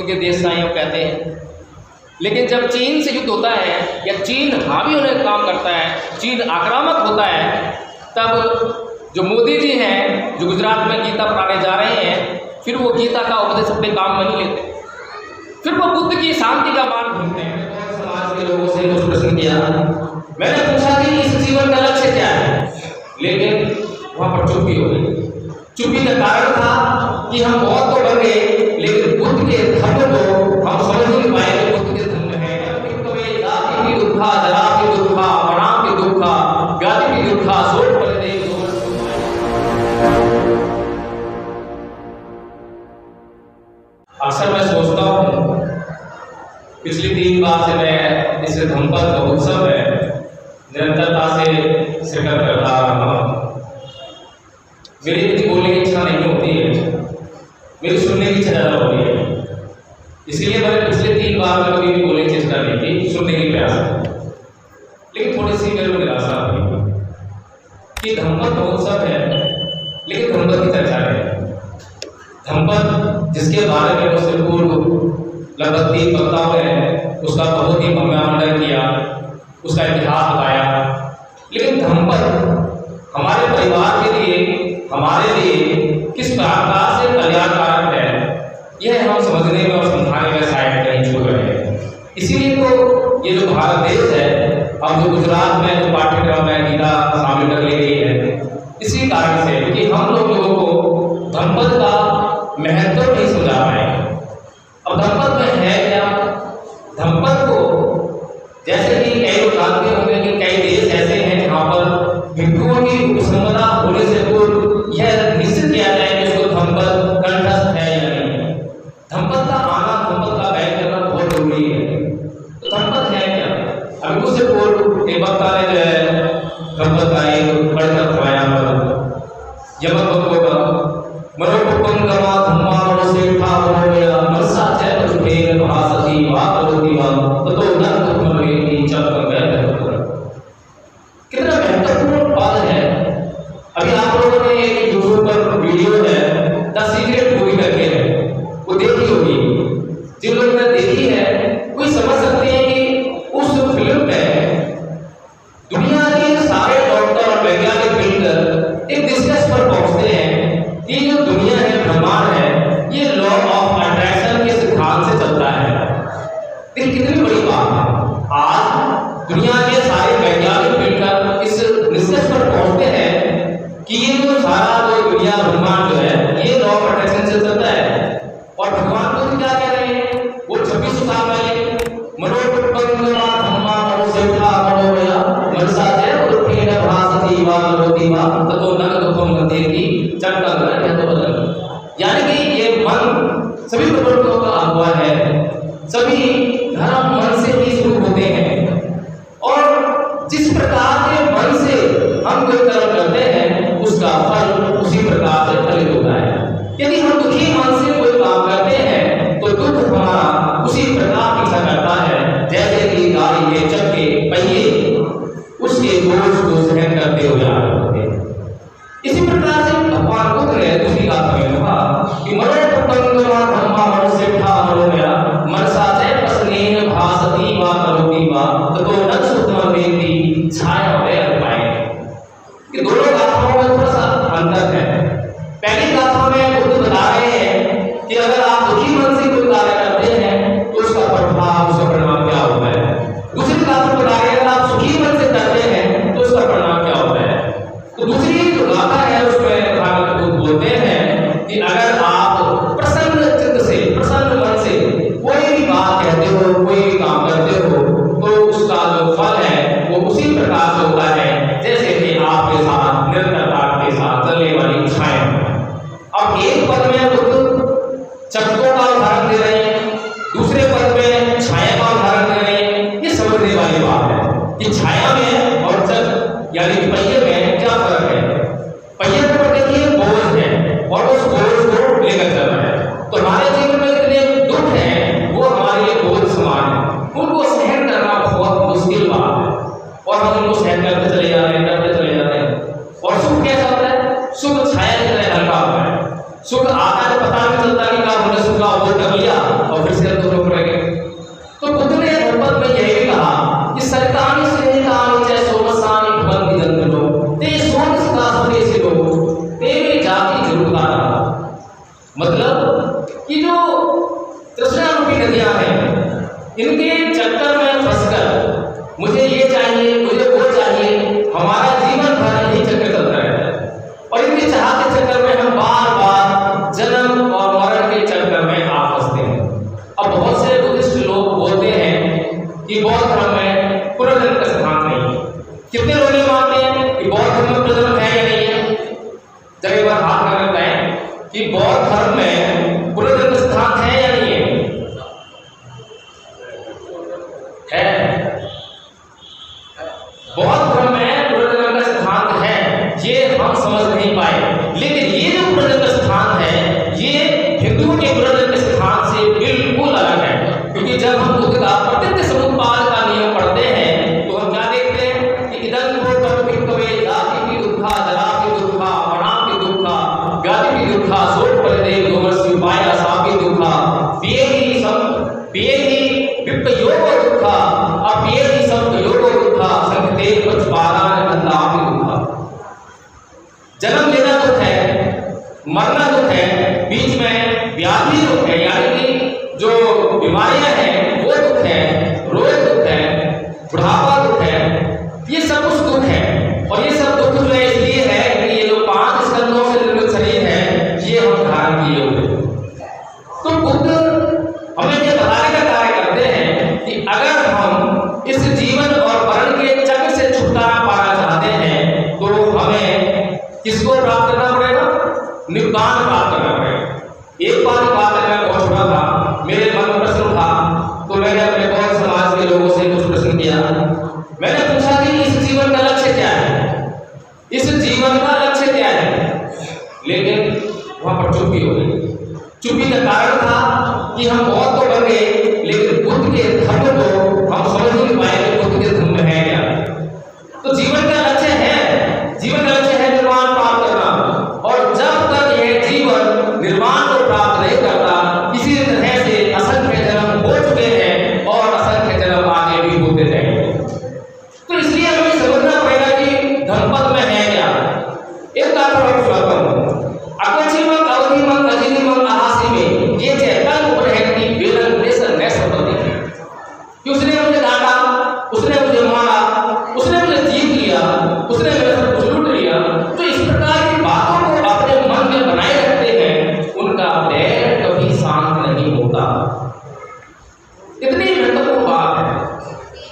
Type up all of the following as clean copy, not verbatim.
के देश का हम कहते हैं। लेकिन जब चीन से युद्ध होता है या चीन हावी होने का काम करता है, चीन आक्रामक होता है, तब जो मोदी जी हैं जो गुजरात में गीता पढ़ाने जा रहे हैं, फिर वो गीता का उपदेश अपने काम में नहीं लेते, फिर वो बुद्ध की शांति का मार्ग ढूंढते हैं। समाज के लोगों से कुछ प्रश्न किया, मैंने पूछा कि इस जीवन का लक्ष्य क्या है, लेकिन वहाँ पर चुप्पी हो गई। चुप्पी का कारण था कि हम बहुत तो बन गए, लेकिन बुद्ध के धर्म को हम समझ नहीं पाए कि बुद्ध के धर्म है। जाति की दुखा, जरा की दुखा, प्रणाम की दुखा, व्याधि की दुखा, सोच पड़े दे। अक्सर मैं सोचता हूँ, पिछली 3 बार से मैं इस धम्मपद महोत्सव में निरंतरता से शिरकत करता रहा हूँ। मेरी इतनी बोलने की इच्छा नहीं होती है, मेरी सुनने की इच्छा ज़्यादा होती है, इसलिए मैंने पिछले 3 बार में कभी भी बोलने की चेष्टा नहीं की, सुनने की प्रयास। लेकिन थोड़ी सी मेरे को निराशा हुई कि धम्मपद महोत्सव है, लेकिन धम्मपद की चर्चा है। धम्मपद जिसके बारे में उससे पूर्व लगभग 3 वक्ताओं ने उसका बहुत ही महिमामंडन किया, उसका इतिहास बताया, लेकिन धम्मपद हमारे परिवार के लिए, हमारे लिए किस प्रकार से कल्याणकारक है, यह हम समझने में और समझाने में शायद कहीं छूट रहे हैं। इसीलिए तो ये जो भारत देश है, अब जो गुजरात में जो पाठ्यक्रम में गीता शामिल कर ली गई है, इसी कारण से कि हम लोगों को धम्मपद का महत्व नहीं समझा पाए। अब धम्मपद में है क्या? धम्मपद को जैसे कि कई लोग जानते होंगे कि कई देश ऐसे हैं जहाँ पर भिक्षुओं की उपसंपदा होने से पूर्व यह निश्चित किया जाए कि उसको धम्मपद कंठस्थ है या नहीं। धम्मपद का आना, धम्मपद का व्यय करना बहुत जरूरी है। तो धम्मपद है क्या? अभी उससे पूर्व एक वक्ता ने जो है धम्मपद का एक पढ़कर फरमाया, यमक भक्तों का मनोपुपम गमा धम्मा मनोसेठा मनोमया मनसा चैत सुखेन भासति वाकरोति वा ततो न तुमरे चक्र में। कितना महत्वपूर्ण पद है। अभी आप लोगों ने एक यूट्यूब पर वीडियो है द सीक्रेट मूवी करके है, वो देखी होगी। जिन लोगों ने देखी है कोई समझ सकते हैं कि उस फिल्म में दुनिया के सारे डॉक्टर और वैज्ञानिक मिलकर एक निष्कर्ष पर पहुंचते हैं कि जो दुनिया है, ब्रह्मांड है, ये लॉ ऑफ अट्रैक्शन के सिद्धांत से चलता है। लेकिन कितनी बड़ी बात है, आज दुनिया के सारे वैज्ञानिक मिलकर इस निष्कर्ष पर पहुंचते हैं कि ये जो सारा जो दुनिया ब्रह्मांड जो है ये लॉ ऑफ अट्रैक्शन से चलता है। और भगवान को क्या कह रहे हैं? वो 26 साल पहले मनोपुपंगमा धम्मा मनोसेठा मनोमया मनसा चैत सुखेन भासति वाकरोति वा ततो न तुमरे मध्येति चक्र में बदल। यानी कि ये मन सभी प्रवृत्तियों का अगुआ है, सभी धर्म मन से ही शुरू होते हैं, और जिस प्रकार के मन से हम कोई कर्म करते हैं उसका फल उसी प्रकार से फलित होता है। यदि हम दुखी मन से कोई काम करते हैं तो दुख हमारा उसी प्रकार पीछा करता है, जैसे कि गाड़ी के चक्के पहिए उसके बोझ को सहन करते हुए आ रहे हैं। इसी प्रकार से भगवान बुद्ध ने दूसरी बात में कहा कि मनोपुपंगमा धम्मा मनोसेठा मनोमया मनसा चैत स्नेह भासति वाकरोति वा ततो न सुतमवेति छाया में पाए। ये दोनों गाथाओं में थोड़ा सा अंतर है। पहली गाथा में बुद्ध बता रहे हैं कि अगर आप दुखी मन से कोई कार्य करते हैं तो उसका प्रभाव, उसका परिणाम क्या होता है। दूसरी गाथा बता रहे हैं अगर आप सुखी मन से करते हैं तो उसका परिणाम क्या होता है। तो दूसरी जो गाथा है उसमें भागवत बुद्ध बोलते हैं कि अगर आप प्रसन्न चित्त से, प्रसन्न मन से कोई भी बात कहते हो, कोई भी काम करते हो, तो उसका जो फल है वो उसी प्रकार से होता है जैसे कि आपके साथ निरंतरता के साथ चलने वाली छाया। अब एक पद में बुद्ध चक्रों का उदाहरण दे रहे हैं, दूसरे पद में छाया का उदाहरण दे रहे हैं। ये समझने वाली बात है कि छाया में और चक्र यानी पहिए में क्या फर्क है। पहिए पर देखिए बोझ है और उस बोझ को लेकर चल रहा है। तो हमारे जीवन में इतने दुख हैं वो हमारे लिए बोझ समान है, उनको सहन करना बहुत मुश्किल बात है और हम उनको सहन करते चले जा रहे हैं, करते चले जा रहे हैं। और सुख कैसा होता है? सुख छाया की तरह हल्का होता है। सुख आता है तो पता नहीं चलता कि कब हमने सुख का अवबोध कर लिया और फिर से कि जो तृष्णा रूपी नदियां हैं, इनके चक्कर में फंसकर मुझे ये चाहिए, मुझे वो चाहिए, हमारा जीवन भर यही चक्कर चलता रहता है। और इनकी चाह के चक्कर में हम बार बार जन्म और मरण के चक्कर में आ फंसते हैं। अब बहुत से बुद्धिस्ट लोग बोलते हैं कि बौद्ध धर्म में पुनर्जन्म का सिद्धांत नहीं है। कितने लोग ये मानते हैं कि बौद्ध धर्म में पुनर्जन्म है या नहीं है? जरा एक बार हाथ में बताएं कि बौद्ध धर्म में पुनर्जन्म का सिद्धांत है या नहीं है? बौद्ध धर्म में पुनर्जन्म का सिद्धांत है, ये हम समझ नहीं पाए। लेकिन ये जो पुनर्जन्म का सिद्धांत है, ये हिंदुओं के पुनर्जन्म के सिद्धांत से बिल्कुल अलग है। क्योंकि जब हम बुद्ध का प्रत्यक्ष समुत्पाद का नियम पढ़ते हैं तो हम क्या देखते हैं कि इदं भूतं भिक्खवे जातिपि दुःखा जरापि दुःखा मरणापि दुःखा व्याधिपि दुःखा सोत्परिदेव गोमस्य उपाया सापि दुःखा पियेहि विप्पयोगो दुःखा अपियेहि संपयोगो दुःखा संगते पचपादान बंधापि दुःखा। जन्म लेना दुख है, मरना दुख है, बीच में व्याधि दुख है, यानी कि जो बीमारियां हैं वो दुख है, रोग दुख है, बुढ़ापा दुख है, ये सब कुछ दुख है। और ये सब दुख जो है इसलिए है कि ये जो 5 स्कंदों से निर्मित शरीर है, ये हम धारण किए हुए। तो बुद्ध हमें ये बताने का कार्य करते हैं कि अगर हम इस जीवन और मरण के चक्र से छुटकारा पाना चाहते हैं तो हमें किसको प्राप्त करना पड़ेगा? निब्बान प्राप्त करना पड़ेगा। एक बार की बात है, मैं बहुत छोटा था, मेरे मन में प्रश्न था, तो मैंने अपने बौद्ध समाज के लोगों से कुछ प्रश्न किया। मैंने पूछा कि इस जीवन का लक्ष्य क्या है, इस जीवन का लक्ष्य क्या है? लेकिन वहां पर चुप्पी हो गई। चुप्पी का कारण था कि हम बहुत तो बन गए, लेकिन बुद्ध के धर्म को हम समझ नहीं पाए कि बुद्ध के धर्म में है क्या। तो जीवन का लक्ष्य है, जीवन का लक्ष्य है निर्वाण प्राप्त करना। और जब तक यह जीवन निर्वाण को प्राप्त नहीं करता, इसी तरह से असंख्य जन्म हो चुके हैं और असंख्य जन्म आगे भी होते रहेंगे। तो इसलिए हमें समझना पड़ेगा कि धर्मपद में है क्या। एक बात और सुनाता हूं, अकचिमक अवधिमक अजिनिमक आहासी में ये चेतन उपरहति वेदन देशन न संपत्ति कि उसने मुझे डांटा, उसने मुझे मारा, उसने मुझे जीत लिया, उसने मेरे से कुछ लूट लिया। तो इस प्रकार की बातों को अपने मन में बनाए रखते हैं, उनका पैर कभी शांत नहीं होता। इतनी महत्वपूर्ण बात है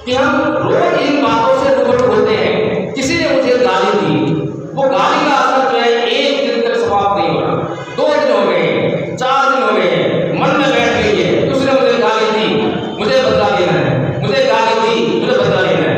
कि हम रोज इन बातों से रूबरू होते हैं। किसी ने मुझे गाली दी, वो गाली का असर जो है एक दिन तक समाप्त नहीं हो रहा, 2 दिन हो गए, 4 दिन हो गए, मन में बैठ गई है, उसने मुझे गाली दी, मुझे बदला लेना है, मुझे गाली दी, मुझे बदला लेना है।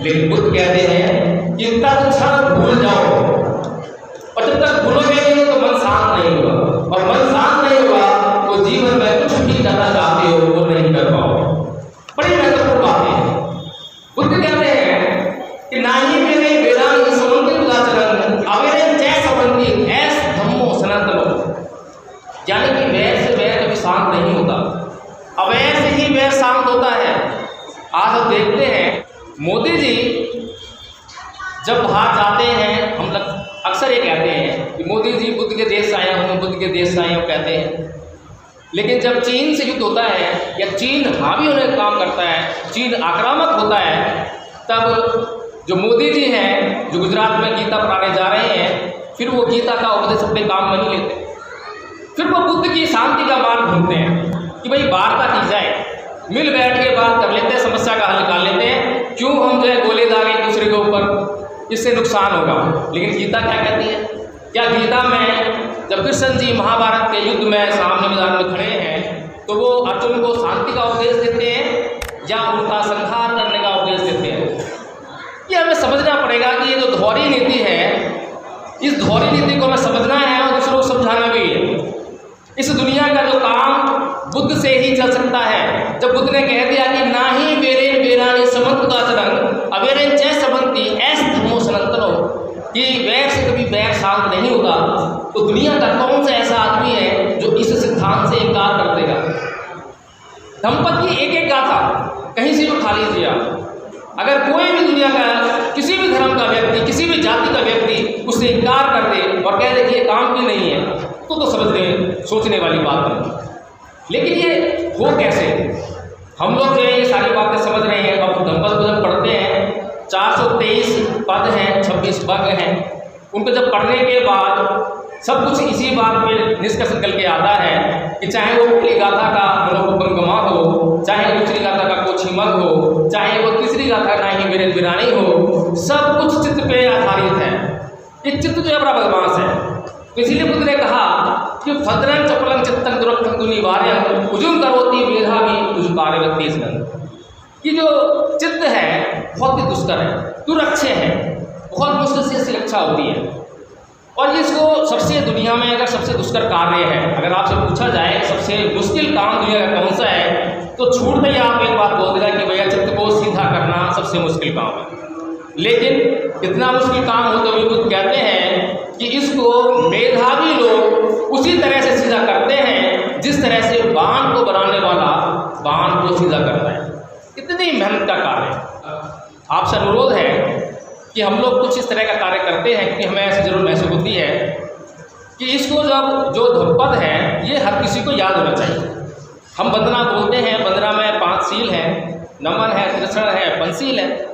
लेकिन बुद्ध कहते हैं कि तत्क्षण भूल जाओ, और जब तक भूलोगे नहीं तो मन शांत नहीं होगा, और मन शांत नहीं होगा तो जीवन में कुछ भी करना चाहते हो वो नहीं कर पाओगे। बड़ी महत्वपूर्ण बात है। बुद्ध कहते हैं कि ना ही मेरे वेदांत समन्वित उदाचरण अवेरन जय संबंधी ऐस धम्मो सनातनो, यानी कि वैर से वैर कभी शांत नहीं होता, अवैर से ही वैर शांत होता है। आज हम देखते हैं मोदी जी जब बाहर जाते हैं, हम लोग अक्सर ये कहते हैं कि मोदी जी बुद्ध के देश से आए हूँ, बुद्ध के देश से आए हूँ कहते हैं। लेकिन जब चीन से युद्ध होता है या चीन हावी होने का काम करता है, चीन आक्रामक होता है, तब जो मोदी जी हैं जो गुजरात में गीता पढ़ाने जा रहे हैं, फिर वो गीता का उपदेश अपने काम में नहीं लेते। फिर वो बुद्ध की शांति का मार्ग ढूंढते हैं कि भाई वार्ता की जाए, मिल बैठ के बात कर लेते हैं, समस्या का हल निकाल लेते हैं, क्यों हम जो है गोले दागे एक दूसरे के ऊपर, इससे नुकसान होगा। लेकिन गीता क्या कहती है? क्या गीता में जब कृष्ण जी महाभारत के युद्ध में सामने मैदान में खड़े हैं तो वो अर्जुन को शांति का उपदेश देते हैं या उनका संहार करने का उपदेश देते हैं? ये हमें समझना पड़ेगा कि ये जो धौरी नीति है, इस धौरी नीति को हमें समझना है और दूसरों को समझाना भी है। इस दुनिया का जो काम बुद्ध से ही चल सकता है। जब बुद्ध ने कह दिया कि ना ही वेरेन वेरानी समंत दाचरंग अवेरेन जय समंती ऐस धर्मो सनातनो, कि वैर से कभी वैर शांत नहीं होगा, तो दुनिया का कौन सा ऐसा आदमी है जो इस सिद्धांत से इनकार कर देगा? धम्मपद की एक एक गाथा कहीं से भी उठा लीजिए आप, अगर कोई भी दुनिया का किसी भी धर्म का व्यक्ति, किसी भी जाति का व्यक्ति उससे इनकार कर दे और कह दे कि ये काम की नहीं है, तो समझने सोचने वाली बात नहीं। लेकिन ये हो कैसे? हम लोग जो है ये सारी बातें समझ रहे हैं। अब धम्पद को जब पढ़ते हैं 423 पद हैं, 26 वर्ग हैं, उनको जब पढ़ने के बाद सब कुछ इसी बात पे निष्कर्ष निकल के आता है कि चाहे वो पहली गाथा का मनोपंगमा हो, चाहे दूसरी गाथा का कोछीमग हो, चाहे वो तीसरी गाथा का ही मेरे विरानी हो, सब कुछ चित्त पे आधारित है। ये चित्त जो है बड़ा बदमाश है। तो इसीलिए बुद्ध ने कहा कि भद्रं चपलं चित्तं दुरर्थं दुनिवार्यं उजुम करोति मेधावी उजुकार्यवत्तेषु। कि जो चित्त है बहुत ही दुष्कर है, दुरक्षय है, बहुत मुश्किल से इसकी रक्षा होती है। और इसको सबसे दुनिया में अगर सबसे दुष्कर कार्य है, अगर आपसे पूछा जाए सबसे मुश्किल काम दुनिया का कौन सा है, तो छूटते ही आप एक बात बोल देगा कि भैया चित्त को सीधा करना सबसे मुश्किल काम है। लेकिन इतना मुश्किल काम हो तो भी बुद्ध कहते हैं कि इसको मेधावी लोग उसी तरह से सीधा करते हैं जिस तरह से बाण को बनाने वाला बाण को सीधा करता है। इतनी मेहनत का कार्य। आपसे अनुरोध है कि हम लोग कुछ इस तरह का कार्य करते हैं कि हमें ऐसी जरूर महसूस होती है कि इसको जब जो धम्पद है ये हर किसी को याद होना चाहिए। हम वंदना बोलते हैं, वंदना में 5 सील है, नमन है, तिरछण है, पंचशील है।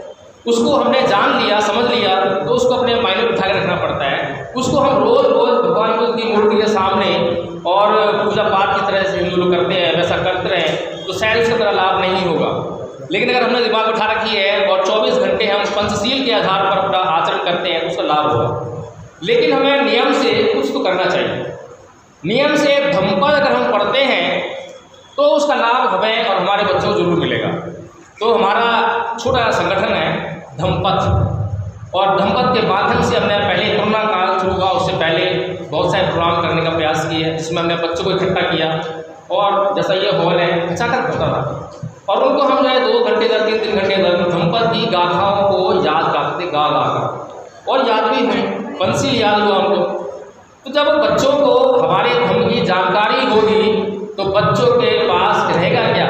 उसको हमने जान लिया, समझ लिया, तो उसको अपने माइंड में बिठा के रखना पड़ता है। उसको हम रोज़ रोज़ भगवान बुद्ध की मूर्ति के सामने और पूजा पाठ की तरह से हिंदू लोग करते हैं वैसा करते रहें तो शायद उसका तरह लाभ नहीं होगा। लेकिन अगर हमने दिमाग उठा रखी है और 24 घंटे हम पंचशील के आधार पर अपना आचरण करते हैं तो उसका लाभ होगा। लेकिन हमें नियम से कुछ तो करना चाहिए। नियम से धम्पद अगर हम पढ़ते हैं तो उसका लाभ हमें और हमारे बच्चों को जरूर मिलेगा। तो हमारा छोटा संगठन है धम्पद, और धम्पद के माध्यम से हमने पहले कोरोना काल शुरू हुआ, उससे पहले बहुत सारे प्रोग्राम करने का प्रयास किए जिसमें हमने बच्चों को इकट्ठा किया। और जैसा ये हॉल है अचानक होता था और उनको हम जो है 2 घंटे तक 3 घंटे तक धम्पद की गाथाओं को याद करते गा कर, और याद भी हुई, पंचशील याद हुआ हमको। तो जब बच्चों को हमारे धम्म की जानकारी होगी तो बच्चों के पास रहेगा क्या?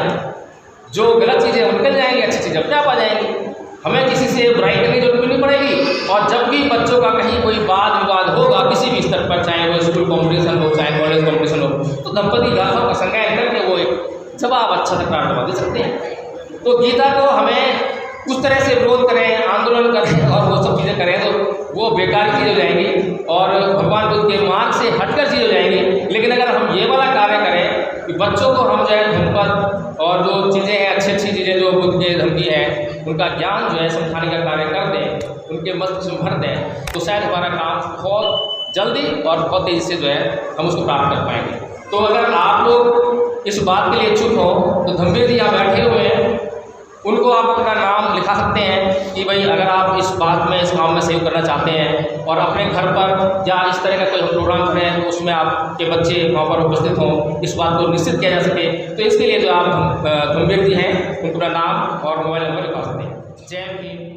जो गलत चीज़ें निकल जाएंगी, अच्छी चीज़ें अपने आप आ जाएंगी। हमें किसी से बुराई करने की जरूरत नहीं पड़ेगी। और जब भी बच्चों का कहीं कोई वाद विवाद होगा किसी भी स्तर पर, चाहे वो स्कूल कॉम्पिटिशन हो, चाहे कॉलेज कॉम्पिटिशन हो, तो दंपति गाथाओं का संज्ञान करके वो एक जवाब अच्छा से प्राप्त दे सकते हैं। तो गीता को हमें उस तरह से विरोध करें, आंदोलन करें और वो सब चीज़ें करें तो वो बेकार चीज़ हो जाएंगी और भगवान बुद्ध के मार्ग से हटकर चीज़ हो जाएंगी। लेकिन अगर हम ये वाला कार्य करें कि बच्चों को हम जो है धम्पद और जो चीज़ें हैं अच्छी अच्छी चीज़ें जो बुद्ध के धर्म की हैं उनका ज्ञान जो है समझाने का कार्य कर दें, उनके मस्तिष्क में भर दें, तो शायद हमारा काम बहुत जल्दी और बहुत तेज़ी से जो है हम उसको प्राप्त कर पाएंगे। तो अगर आप लोग इस बात के लिए इच्छुक हो तो धम्मे जी यहाँ बैठे हुए हैं, उनको आप अपना नाम लिखा सकते हैं कि भाई अगर आप इस बात में, इस काम में सहयोग करना चाहते हैं और अपने घर पर या इस तरह का कोई प्रोग्राम करें तो उसमें आपके बच्चे वहाँ पर उपस्थित हों, इस बात को निश्चित किया जा सके। तो इसके लिए जो आप धम्मेर जी हैं उनका नाम और मोबाइल नंबर लिखा सकते हैं। जय भीम।